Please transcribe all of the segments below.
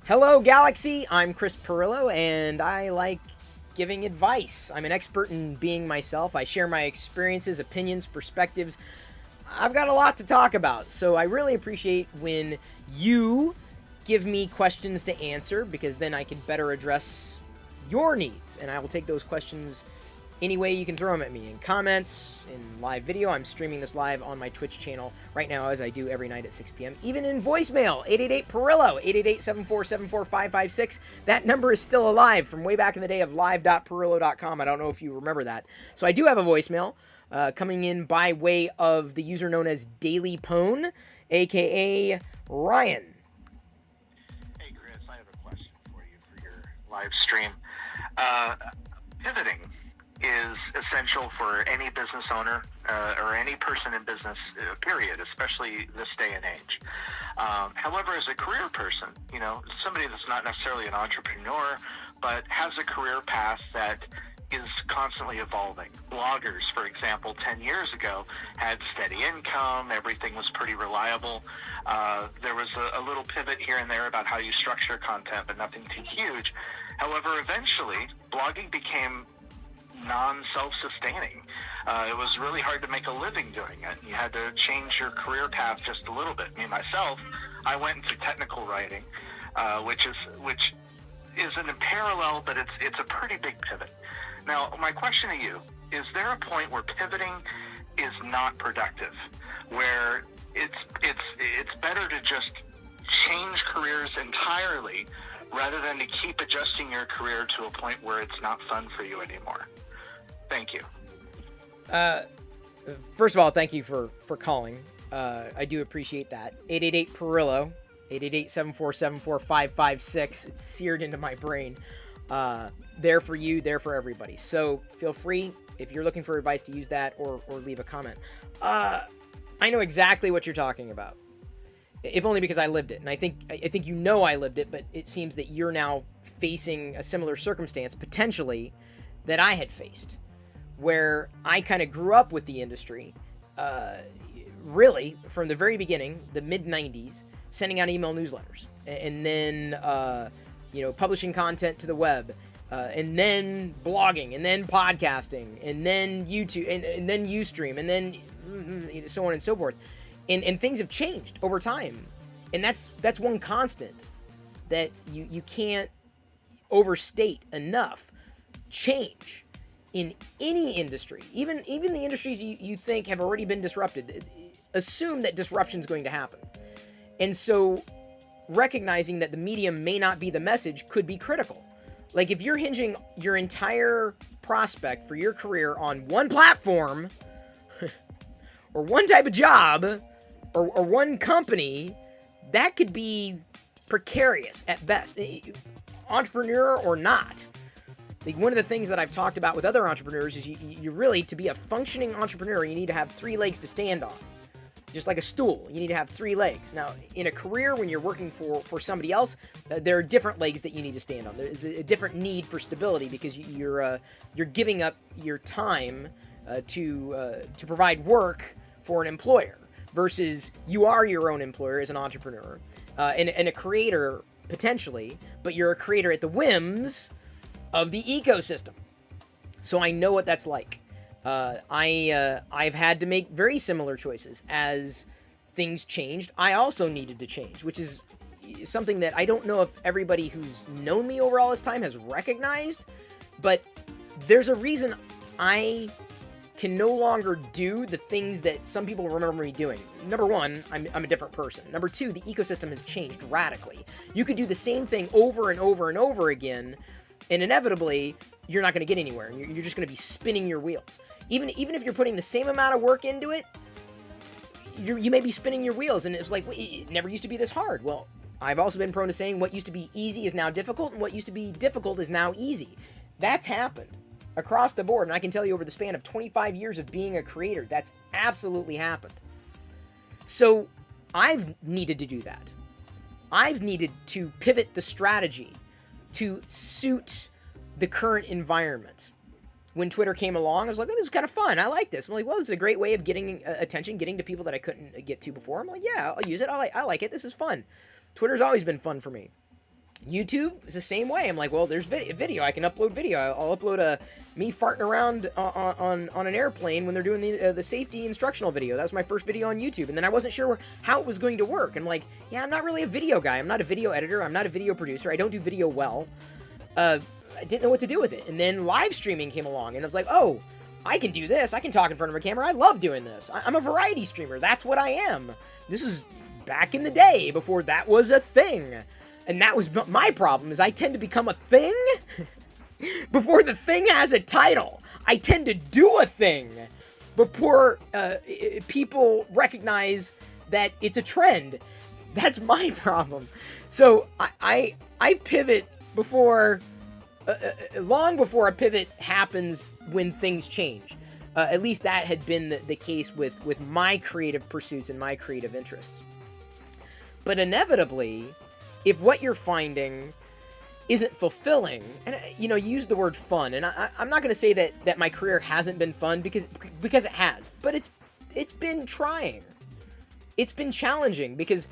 Hello, Galaxy. I'm Chris Pirillo, and I like giving advice. I'm an expert in being myself. I share my experiences, opinions, perspectives. I've got a lot to talk about, so I really appreciate when you give me questions to answer, because then I can better address your needs, and I will take those questions any way you can throw them at me, in comments, in live video. I'm streaming this live on my Twitch channel right now, as I do every night at 6 p.m. Even in voicemail, 888-PERILLO, 888-747-4556. That number is still alive from way back in the day of live.perillo.com. I don't know if you remember that. So I do have a voicemail coming in by way of the user known as Daily Pone, a.k.a. Ryan. Hey, Chris, I have a question for you for your live stream. Pivoting is essential for any business owner or any person in business, period, especially this day and age. However, as a career person, somebody that's not necessarily an entrepreneur, but has a career path that is constantly evolving. Bloggers, for example, 10 years ago had steady income, everything was pretty reliable. There was a little pivot here and there about how you structure content, but nothing too huge. However, eventually, blogging became non-self-sustaining. It was really hard to make a living doing it. You had to change your career path just a little bit. Me, myself, I went into technical writing, which isn't in parallel, but it's a pretty big pivot. Now, my question to you, is there a point where pivoting is not productive, where it's better to just change careers entirely rather than to keep adjusting your career to a point where it's not fun for you anymore? Thank you. First of all, thank you for calling. I do appreciate that. 888-PERILLO, 888-747-4556. It's seared into my brain. There for you, there for everybody. So feel free, if you're looking for advice, to use that or leave a comment. I know exactly what you're talking about, if only because I lived it. And I think I lived it, but it seems that you're now facing a similar circumstance, potentially, that I had faced, where I kind of grew up with the industry, really, from the very beginning, the mid-90s, sending out email newsletters, and then, publishing content to the web, and then blogging, and then podcasting, and then YouTube, and then Ustream, and then so on and so forth. And things have changed over time. And that's one constant that you can't overstate enough. Change in any industry, even the industries you think have already been disrupted, assume that disruption is going to happen. And so recognizing that the medium may not be the message could be critical. Like, if you're hinging your entire prospect for your career on one platform or one type of job or one company, that could be precarious at best, entrepreneur or not. Like, one of the things that I've talked about with other entrepreneurs is you really, to be a functioning entrepreneur, you need to have 3 legs to stand on. Just like a stool, you need to have 3 legs. Now, in a career, when you're working for somebody else, there are different legs that you need to stand on. There's a different need for stability, because you're giving up your time to provide work for an employer, versus you are your own employer as an entrepreneur and a creator potentially, but you're a creator at the whims of the ecosystem. So I know what that's like. I've had to make very similar choices as things changed. I also needed to change, which is something that I don't know if everybody who's known me over all this time has recognized, but there's a reason I can no longer do the things that some people remember me doing. Number one, I'm a different person. Number two, the ecosystem has changed radically. You could do the same thing over and over and over again, and inevitably, you're not going to get anywhere. You're just going to be spinning your wheels. Even if you're putting the same amount of work into it, you may be spinning your wheels, and it's like, it never used to be this hard. Well, I've also been prone to saying what used to be easy is now difficult, and what used to be difficult is now easy. That's happened across the board, and I can tell you, over the span of 25 years of being a creator, that's absolutely happened. So I've needed to do that. I've needed to pivot the strategy to suit the current environment. When Twitter came along, I was like, oh, this is kind of fun. I like this. I'm like, well, this is a great way of getting attention, getting to people that I couldn't get to before. I'm like, yeah, I'll use it. I like it. This is fun. Twitter's always been fun for me. YouTube is the same way. I'm like, well, there's video. I can upload video. I'll upload me farting around on an airplane when they're doing the safety instructional video. That was my first video on YouTube, and then I wasn't sure how it was going to work. And I'm like, yeah, I'm not really a video guy. I'm not a video editor. I'm not a video producer. I don't do video well. I didn't know what to do with it. And then live streaming came along, and I was like, oh, I can do this. I can talk in front of a camera. I love doing this. I'm a variety streamer. That's what I am. This is back in the day before that was a thing. And that was my problem, is I tend to become a thing before the thing has a title. I tend to do a thing before people recognize that it's a trend. That's my problem. So I pivot before, long before a pivot happens when things change. At least that had been the case with my creative pursuits and my creative interests. But inevitably, if what you're finding isn't fulfilling, and you use the word fun, and I'm not going to say that my career hasn't been fun, because it has, but it's been trying. It's been challenging, because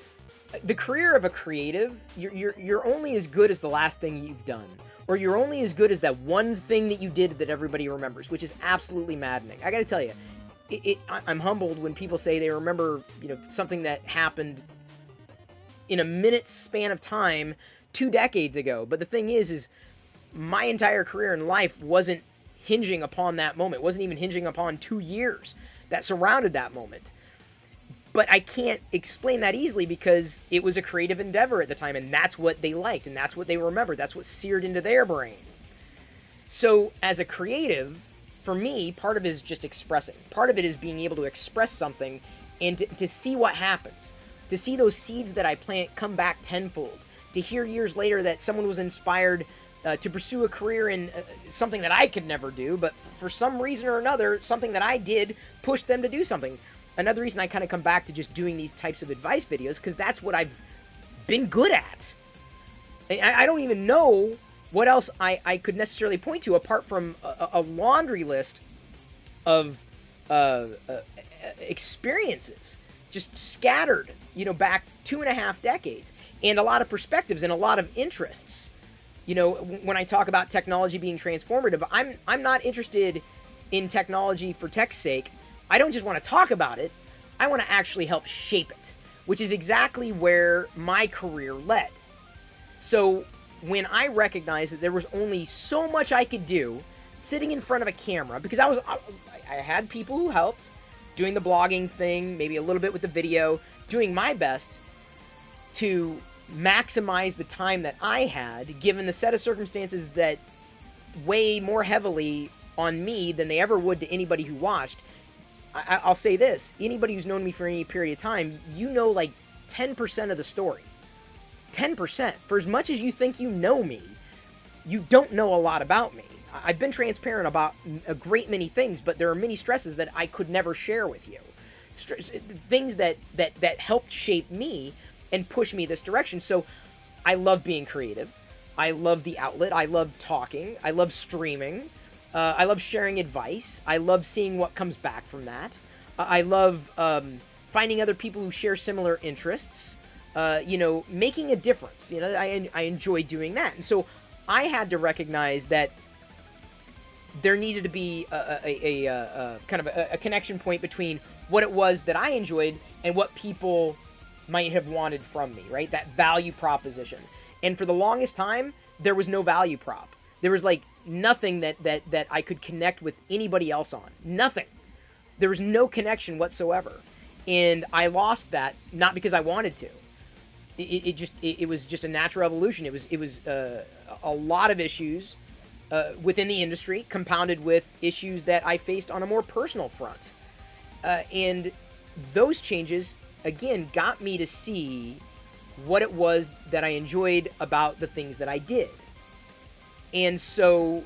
the career of a creative, you're only as good as the last thing you've done, or you're only as good as that one thing that you did that everybody remembers, which is absolutely maddening. I got to tell you, I'm humbled when people say they remember something that happened in a minute's span of time 2 decades ago. But the thing is my entire career in life wasn't hinging upon that moment. It wasn't even hinging upon 2 years that surrounded that moment. But I can't explain that easily, because it was a creative endeavor at the time, and that's what they liked, and that's what they remembered. That's what seared into their brain. So as a creative, for me, part of it is just expressing. Part of it is being able to express something and to see what happens. To see those seeds that I plant come back tenfold. To hear years later that someone was inspired to pursue a career in something that I could never do, but for some reason or another, something that I did pushed them to do something. Another reason I kind of come back to just doing these types of advice videos, because that's what I've been good at. I don't even know what else I could necessarily point to, apart from a laundry list of experiences just scattered, back 2.5 decades, and a lot of perspectives and a lot of interests. When I talk about technology being transformative, I'm not interested in technology for tech's sake. I don't just want to talk about it. I want to actually help shape it, which is exactly where my career led. So when I recognized that there was only so much I could do sitting in front of a camera, because I had people who helped, doing the blogging thing, maybe a little bit with the video, doing my best to maximize the time that I had, given the set of circumstances that weigh more heavily on me than they ever would to anybody who watched. I'll say this, anybody who's known me for any period of time, like 10% of the story. 10%. For as much as you think you know me, you don't know a lot about me. I've been transparent about a great many things, but there are many stresses that I could never share with you. Things that helped shape me and push me this direction. So I love being creative. I love the outlet. I love talking. I love streaming. I love sharing advice. I love seeing what comes back from that. I love finding other people who share similar interests. Making a difference. I enjoy doing that. And so I had to recognize that there needed to be a kind of a connection point between what it was that I enjoyed and what people might have wanted from me, right? That value proposition. And for the longest time, there was no value prop. There was nothing that I could connect with anybody else on. Nothing. There was no connection whatsoever. And I lost that, not because I wanted to. It was just a natural evolution. It was a lot of issues within the industry, compounded with issues that I faced on a more personal front. And those changes, again, got me to see what it was that I enjoyed about the things that I did. And so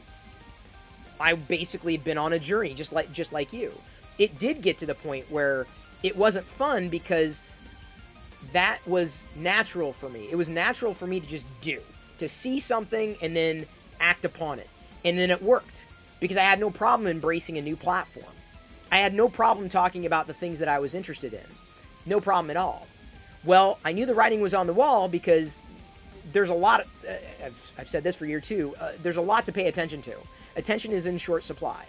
I basically had been on a journey, just like you. It did get to the point where it wasn't fun, because that was natural for me. It was natural for me to just to see something and then act upon it. And then it worked, because I had no problem embracing a new platform. I had no problem talking about the things that I was interested in. No problem at all. Well, I knew the writing was on the wall, because there's a lot, I've said this for year two, there's a lot to pay attention to. Attention is in short supply.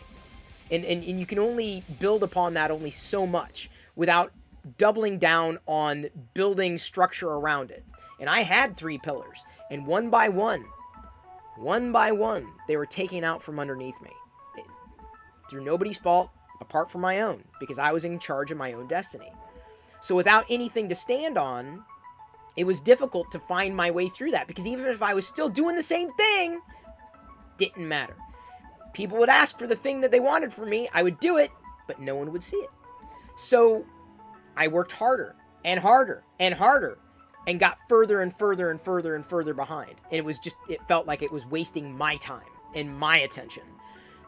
And you can only build upon that only so much without doubling down on building structure around it. And I had 3 pillars, and one by one, they were taken out from underneath me. Through nobody's fault, apart from my own, because I was in charge of my own destiny. So without anything to stand on, it was difficult to find my way through that, because even if I was still doing the same thing, didn't matter. People would ask for the thing that they wanted from me, I would do it, but no one would see it. So I worked harder and harder and harder and got further and further and further and further behind. And it felt like it was wasting my time and my attention.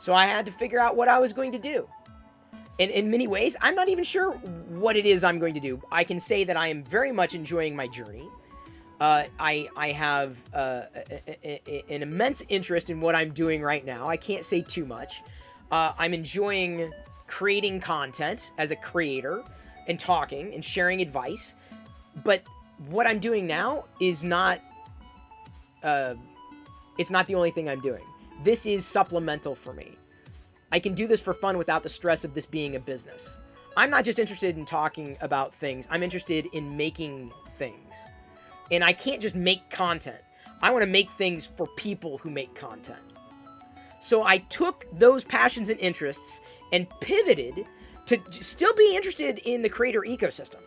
So I had to figure out what I was going to do. And in many ways, I'm not even sure what it is I'm going to do. I can say that I am very much enjoying my journey. I have an immense interest in what I'm doing right now. I can't say too much. I'm enjoying creating content as a creator and talking and sharing advice. But what I'm doing now is not, it's not the only thing I'm doing. This is supplemental for me. I can do this for fun without the stress of this being a business. I'm not just interested in talking about things. I'm interested in making things. And I can't just make content. I want to make things for people who make content. So I took those passions and interests and pivoted to still be interested in the creator ecosystem.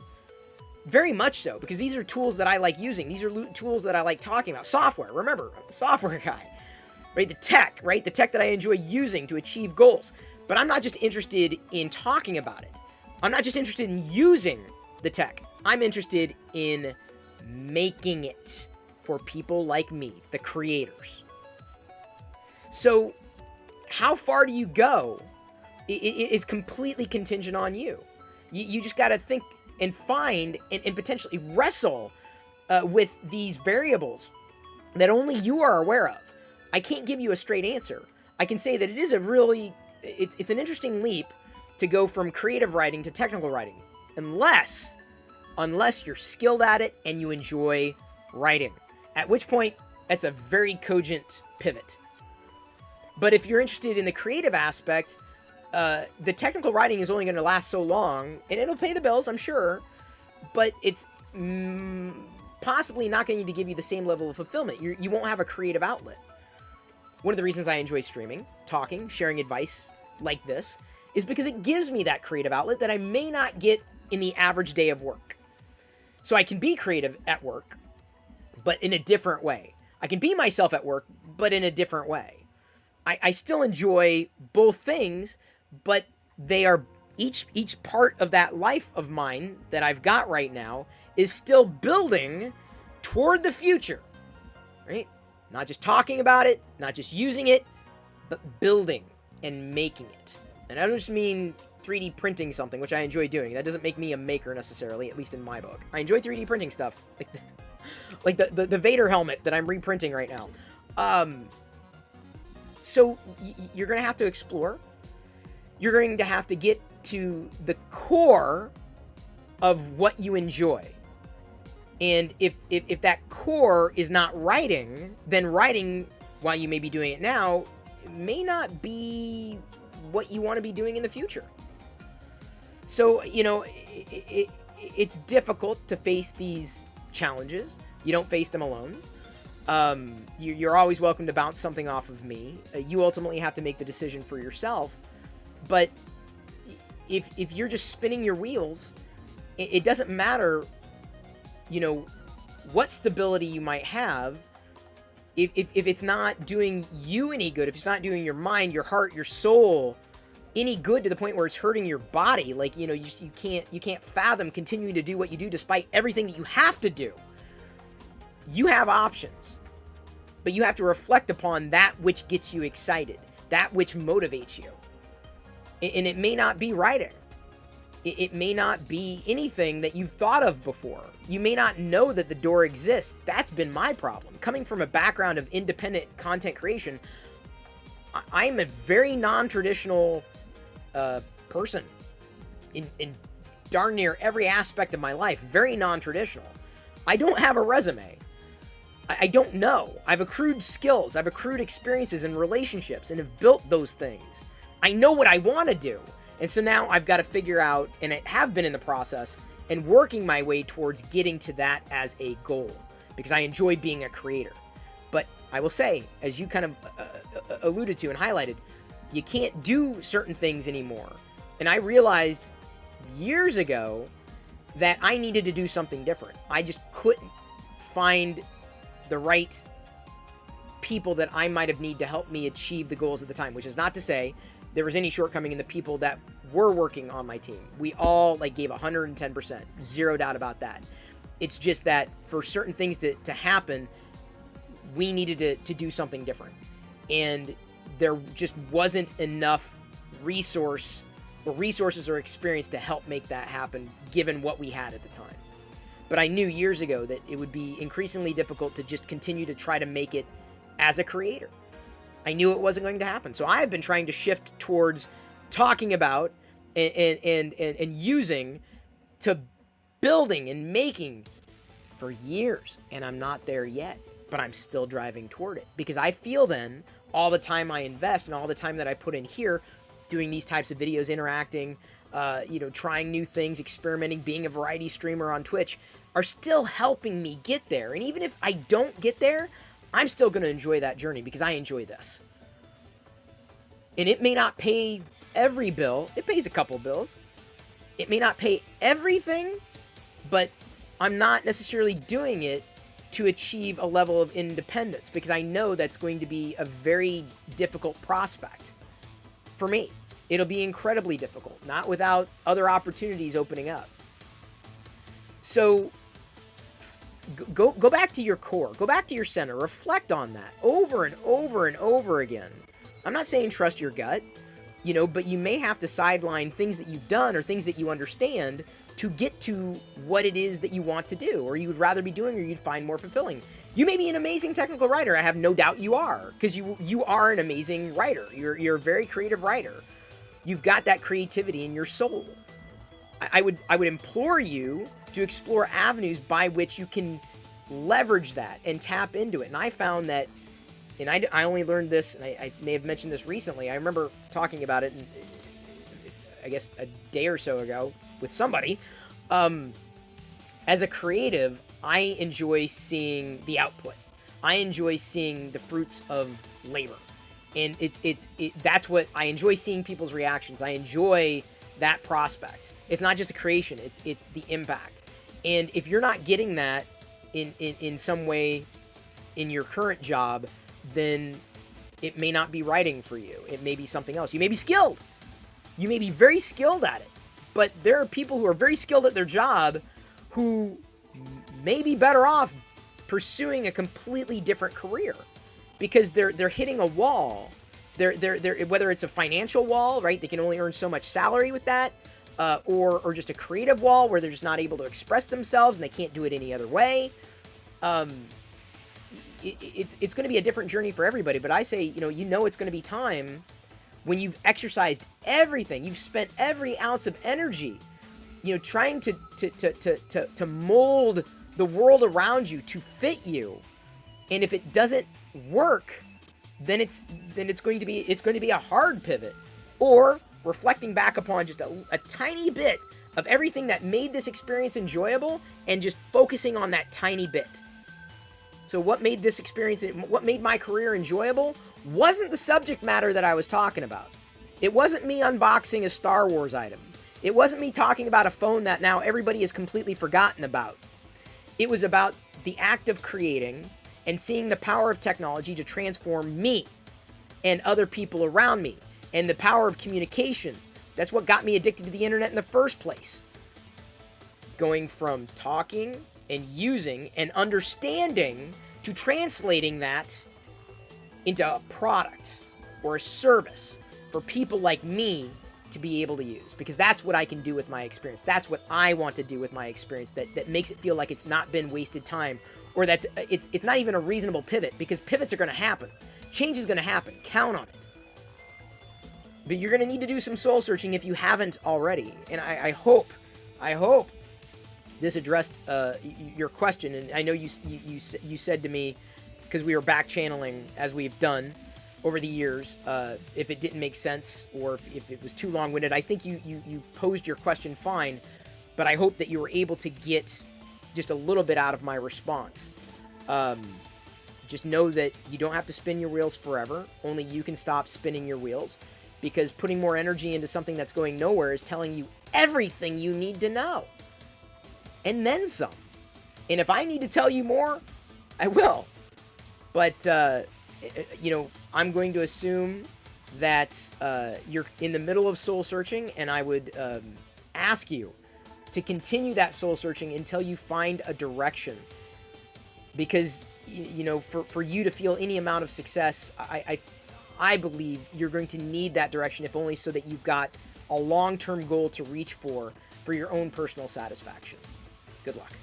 Very much so, because these are tools that I like using. These are tools that I like talking about. Software, remember, I'm a software guy. Right? The tech, right? The tech that I enjoy using to achieve goals. But I'm not just interested in talking about it. I'm not just interested in using the tech. I'm interested in making it for people like me, the creators. So how far do you go? It's completely contingent on you. You just got to think and find and potentially wrestle with these variables that only you are aware of. I can't give you a straight answer. I can say that it is it's an interesting leap to go from creative writing to technical writing. Unless you're skilled at it and you enjoy writing. At which point, that's a very cogent pivot. But if you're interested in the creative aspect, the technical writing is only going to last so long, and it'll pay the bills, I'm sure, but it's possibly not going to give you the same level of fulfillment. You won't have a creative outlet. One of the reasons I enjoy streaming, talking, sharing advice like this, is because it gives me that creative outlet that I may not get in the average day of work. So I can be creative at work, but in a different way. I can be myself at work, but in a different way. I still enjoy both things, but they are each part of that life of mine that I've got right now is still building toward the future, right? Not just talking about it, not just using it, but building and making it. And I don't just mean 3D printing something, which I enjoy doing. That doesn't make me a maker necessarily, at least in my book. I enjoy 3D printing stuff, like the Vader helmet that I'm reprinting right now. So you're going to have to explore. You're going to have to get to the core of what you enjoy. And if that core is not writing, then writing, while you may be doing it now, may not be what you want to be doing in the future. So, it's difficult to face these challenges. You don't face them alone. You're always welcome to bounce something off of me. You ultimately have to make the decision for yourself. But if you're just spinning your wheels, it doesn't matter, what stability you might have. If it's not doing you any good, if it's not doing your mind, your heart, your soul any good to the point where it's hurting your body, like, you can't fathom continuing to do what you do despite everything that you have to do. You have options, but you have to reflect upon that which gets you excited, that which motivates you. And it may not be writing. It may not be anything that you've thought of before. You may not know that the door exists. That's been my problem. Coming from a background of independent content creation, I'm a very non-traditional person in darn near every aspect of my life. Very non-traditional. I don't have a resume. I don't know. I've accrued skills, I've accrued experiences and relationships, and have built those things. I know what I want to do. And so now I've got to figure out, and I have been in the process, and working my way towards getting to that as a goal, because I enjoy being a creator. But I will say, as you kind of alluded to and highlighted, you can't do certain things anymore. And I realized years ago that I needed to do something different. I just couldn't find the right people that I might have needed to help me achieve the goals at the time, which is not to say there was any shortcoming in the people that were working on my team. We all gave 110%, zero doubt about that. It's just that for certain things to happen, we needed to do something different. And there just wasn't enough resources or experience to help make that happen, given what we had at the time. But I knew years ago that it would be increasingly difficult to just continue to try to make it as a creator. I knew it wasn't going to happen. So I have been trying to shift towards talking about and using to building and making for years. And I'm not there yet, but I'm still driving toward it, because I feel then all the time I invest and all the time that I put in here, doing these types of videos, interacting, trying new things, experimenting, being a variety streamer on Twitch, are still helping me get there. And even if I don't get there, I'm still going to enjoy that journey, because I enjoy this. And it may not pay every bill. It pays a couple bills. It may not pay everything, but I'm not necessarily doing it to achieve a level of independence, because I know that's going to be a very difficult prospect for me. It'll be incredibly difficult, not without other opportunities opening up. So go back to your core, go back to your center, reflect on that over and over and over again. I'm not saying trust your gut, but you may have to sideline things that you've done or things that you understand to get to what it is that you want to do, or you would rather be doing, or you'd find more fulfilling. You may be an amazing technical writer. I have no doubt you are, because you are an amazing writer. You're a very creative writer. You've got that creativity in your soul. I would implore you to explore avenues by which you can leverage that and tap into it. And I found that, and I only learned this, and I may have mentioned this recently. I remember talking about it, I guess a day or so ago with somebody. As a creative, I enjoy seeing the output. I enjoy seeing the fruits of labor. And that's what I enjoy, seeing people's reactions. I enjoy that prospect. It's not just a creation, it's the impact. And if you're not getting that in some way in your current job, then it may not be writing for you. It may be something else. You may be skilled. You may be very skilled at it. But there are people who are very skilled at their job who may be better off pursuing a completely different career, because they're hitting a wall. They're whether it's a financial wall, right? They can only earn so much salary with that, or just a creative wall where they're just not able to express themselves and they can't do it any other way. It's going to be a different journey for everybody. But I say, it's going to be time when you've exercised everything, you've spent every ounce of energy, trying to mold the world around you to fit you. And if it doesn't work, then it's going to be a hard pivot, or reflecting back upon just a tiny bit of everything that made this experience enjoyable and just focusing on that tiny bit. So what made this experience, what made my career enjoyable, wasn't the subject matter that I was talking about. It wasn't me unboxing a Star Wars item. It wasn't me talking about a phone that now everybody has completely forgotten about. It was about the act of creating and seeing the power of technology to transform me and other people around me, and the power of communication. That's what got me addicted to the internet in the first place. Going from talking and using and understanding to translating that into a product or a service for people like me to be able to use, because that's what I can do with my experience. That's what I want to do with my experience that makes it feel like it's not been wasted time, or that's it's not even a reasonable pivot, because pivots are going to happen. Change is going to happen. Count on it. But you're going to need to do some soul searching if you haven't already. And I hope this addressed your question. And I know you said to me, because we were back channeling as we've done over the years, if it didn't make sense or if it was too long-winded. I think you posed your question fine, but I hope that you were able to get just a little bit out of my response. Just know that you don't have to spin your wheels forever. Only you can stop spinning your wheels, because putting more energy into something that's going nowhere is telling you everything you need to know, and then some. And if I need to tell you more, I will. But, I'm going to assume that you're in the middle of soul searching, and I would ask you to continue that soul searching until you find a direction. Because, for you to feel any amount of success, I believe you're going to need that direction, if only so that you've got a long-term goal to reach for your own personal satisfaction. Good luck.